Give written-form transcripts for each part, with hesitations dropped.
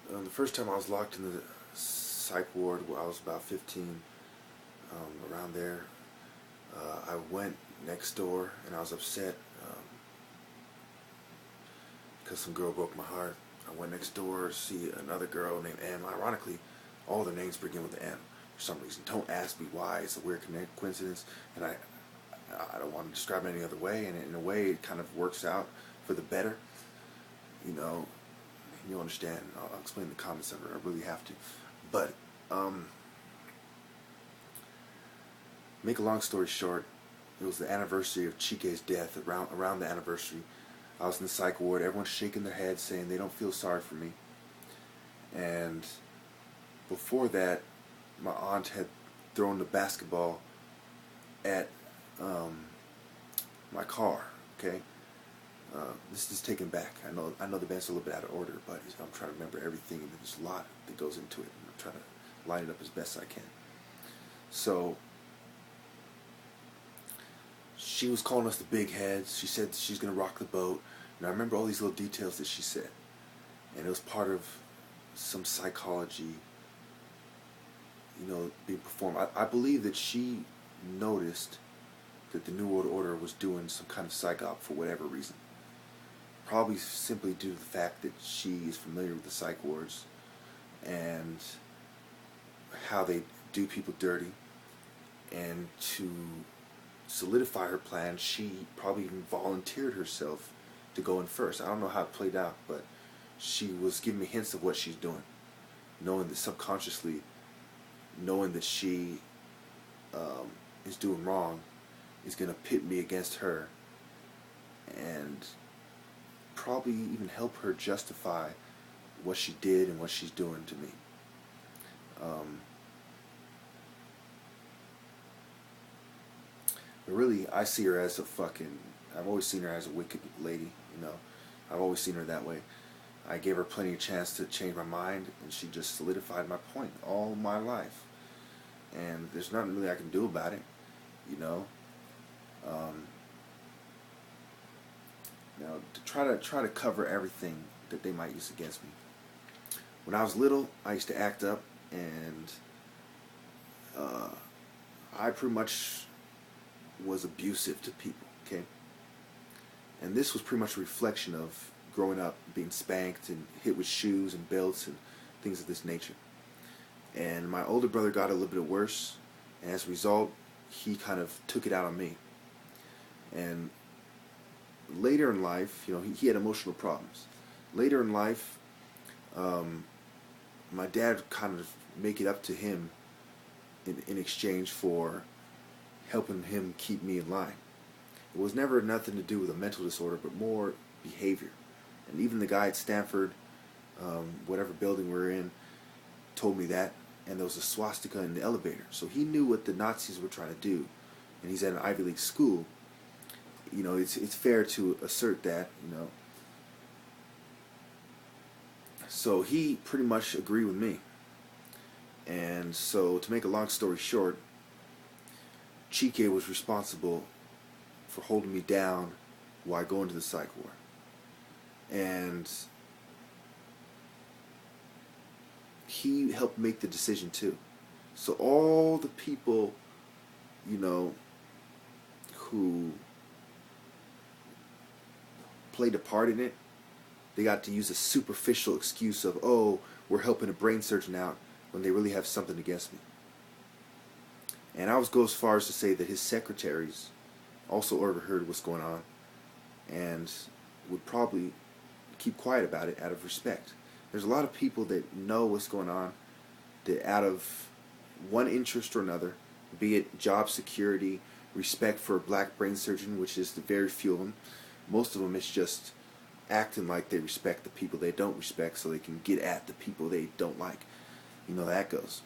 The first time I was locked in the psych ward, I was about 15, around there. I went next door and I was upset because some girl broke my heart. I went next door to see another girl named M. Ironically, all their names begin with M for some reason. Don't ask me why. It's a weird coincidence, and I don't want to describe it any other way. And in a way, it kind of works out for the better. You know, you'll understand. I'll explain the comments of it. I really have to. But make a long story short, it was the anniversary of Chike's death. Around the anniversary, I was in the psych ward. Everyone's shaking their heads, saying they don't feel sorry for me. And before that, my aunt had thrown the basketball at my car. Okay, this is taken back. I know the band's a little bit out of order, but I'm trying to remember everything, and there's a lot that goes into it. And I'm trying to line it up as best I can. So she was calling us the big heads. She said she's gonna rock the boat, and I remember all these little details that she said, and it was part of some psychology, being performed. I believe that she noticed that the New World Order was doing some kind of psych op for whatever reason. Probably simply due to the fact that she is familiar with the psych wards and how they do people dirty. And to solidify her plan, she probably even volunteered herself to go in first. I don't know how it played out, but she was giving me hints of what she's doing, knowing that subconsciously, knowing that she is doing wrong, is going to pit me against her and probably even help her justify what she did and what she's doing to me. But really, I see her as I've always seen her as a wicked lady, I've always seen her that way. I gave her plenty of chance to change my mind, and she just solidified my point all my life. And there's nothing really I can do about it, to try to cover everything that they might use against me. When I was little, I used to act up, and I pretty much was abusive to people, okay? And this was pretty much a reflection of growing up, being spanked and hit with shoes and belts and things of this nature. And my older brother got a little bit worse, and as a result, he kind of took it out on me. And later in life, he had emotional problems. Later in life, my dad kind of make it up to him in exchange for helping him keep me in line. It was never nothing to do with a mental disorder, but more behavior. And even the guy at Stanford, whatever building we're in, told me that. And there was a swastika in the elevator. So he knew what the Nazis were trying to do. And he's at an Ivy League school. It's fair to assert that, So he pretty much agreed with me. And so, to make a long story short, Chike was responsible for holding me down while I go into the psych ward. And he helped make the decision too. So all the people, who played a part in it, they got to use a superficial excuse of, oh, we're helping a brain surgeon out, when they really have something against me. And I would go as far as to say that his secretaries also overheard what's going on and would probably keep quiet about it out of respect. There's a lot of people that know what's going on, that out of one interest or another, be it job security, respect for a black brain surgeon, which is the very few of them, most of them is just acting like they respect the people they don't respect so they can get at the people they don't like. That goes.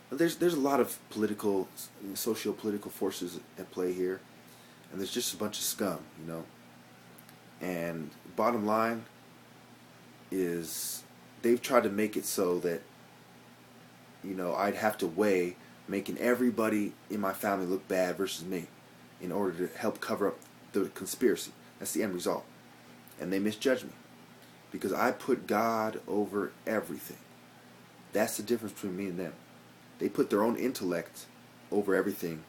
But there's a lot of political, socio-political forces at play here, and there's just a bunch of scum, And bottom line is they've tried to make it so that, I'd have to weigh making everybody in my family look bad versus me in order to help cover up the conspiracy. That's the end result. And they misjudge me. because I put God over everything. That's the difference between me and them. They put their own intellect over everything,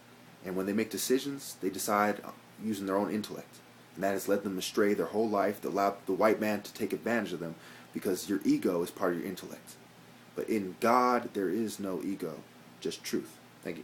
and when they make decisions, they decide using their own intellect. And that has led them astray their whole life, that allowed the white man to take advantage of them, because your ego is part of your intellect. But in God, there is no ego, just truth. Thank you.